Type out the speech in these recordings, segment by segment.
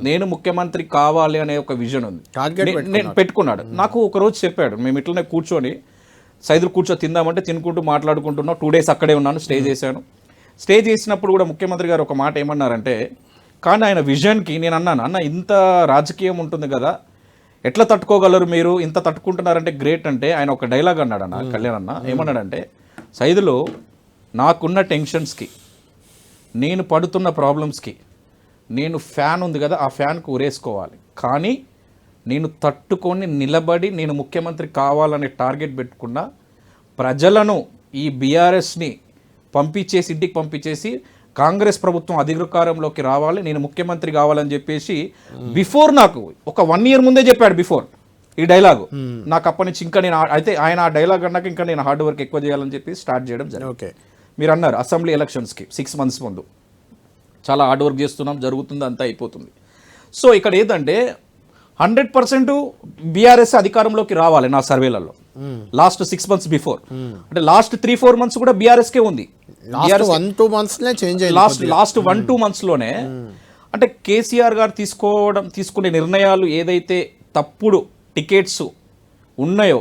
నేను ముఖ్యమంత్రి కావాలి అనే ఒక విజన్ ఉంది. నేను పెట్టుకున్నాడు. నాకు ఒక రోజు చెప్పాడు, మేము ఇట్లనే కూర్చొని సైదులు కూర్చో తిందామంటే తినుకుంటూ మాట్లాడుకుంటున్నాం. 2 days అక్కడే ఉన్నాను, స్టే చేశాను. స్టే చేసినప్పుడు కూడా ముఖ్యమంత్రి గారు ఒక మాట ఏమన్నారంటే, కానీ ఆయన విజన్కి నేను అన్నాను, అన్న ఇంత రాజకీయం ఉంటుంది కదా, ఎట్లా తట్టుకోగలరు మీరు, ఇంత తట్టుకుంటున్నారంటే గ్రేట్ అంటే ఆయన ఒక డైలాగ్ అన్నాడు అన్న, కళ్యాణ్ అన్న ఏమన్నాడంటే, సైదులో నాకున్న టెన్షన్స్కి, నేను పడుతున్న ప్రాబ్లమ్స్కి నేను ఫ్యాన్ ఉంది కదా ఆ ఫ్యాన్కు ఉరేసుకోవాలి, కానీ నేను తట్టుకొని నిలబడి నేను ముఖ్యమంత్రి కావాలనే టార్గెట్ పెట్టుకున్న ప్రజలను ఈ బీఆర్ఎస్ని పంపించేసి ఇంటికి పంపించేసి కాంగ్రెస్ ప్రభుత్వం అధికారంలోకి రావాలి, నేను ముఖ్యమంత్రి కావాలని చెప్పేసి బిఫోర్ నాకు ఒక 1 year ముందే చెప్పాడు బిఫోర్ ఈ డైలాగు. నాకు అప్పటి నుంచి ఇంకా నేను అయితే ఆయన ఆ డైలాగ్ అన్నాక ఇంకా నేను హార్డ్ వర్క్ ఎక్కువ చేయాలని చెప్పి స్టార్ట్ చేయడం జరిగింది. మీరు అన్నారు అసెంబ్లీ ఎలక్షన్స్కి 6 months ముందు చాలా హార్డ్ వర్క్ చేస్తున్నాం, జరుగుతుంది, అంతా అయిపోతుంది. సో ఇక్కడ ఏంటంటే 100% బీఆర్ఎస్ అధికారంలోకి రావాలి నా సర్వేలలో. లాస్ట్ 6 months బిఫోర్ అంటే లాస్ట్ 3-4 months కూడా బీఆర్ఎస్కే ఉంది. లాస్ట్ 1-2 months లోనే అంటే కేసీఆర్ గారు తీసుకునే నిర్ణయాలు ఏదైతే తప్పుడు టికెట్స్ ఉన్నాయో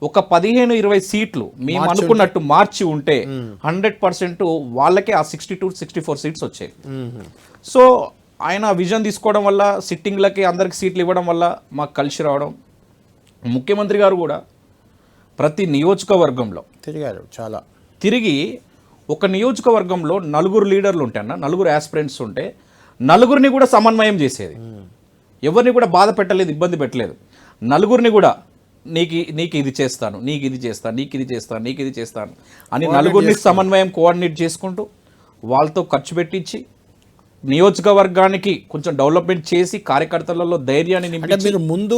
ఒక 15-20 సీట్లు మేము అనుకున్నట్టు మార్చి ఉంటే 100% వాళ్ళకే ఆ 62-64 సీట్స్ వచ్చాయి. సో ఆయన విజన్ తీసుకోవడం వల్ల సిట్టింగ్లకి అందరికి సీట్లు ఇవ్వడం వల్ల మాకు కలిసి రావడం, ముఖ్యమంత్రి గారు కూడా ప్రతి నియోజకవర్గంలో తిరిగి ఒక నియోజకవర్గంలో 4 లీడర్లు ఉంటే అన్న 4 ఆస్పిరెంట్స్ ఉంటే 4 కూడా సమన్వయం చేసేది, ఎవరిని కూడా బాధ పెట్టలేదు, ఇబ్బంది పెట్టలేదు. 4 కూడా నీకు ఇది చేస్తాను, నీకు ఇది చేస్తాను, నీకు ఇది చేస్తాను, నీకు ఇది చేస్తాను అని 4 సమన్వయం కోఆర్డినేట్ చేసుకుంటూ వాళ్ళతో ఖర్చు పెట్టించి నియోజకవర్గానికి కొంచెం డెవలప్మెంట్ చేసి కార్యకర్తలలో ధైర్యాన్ని నింపి. మీరు ముందు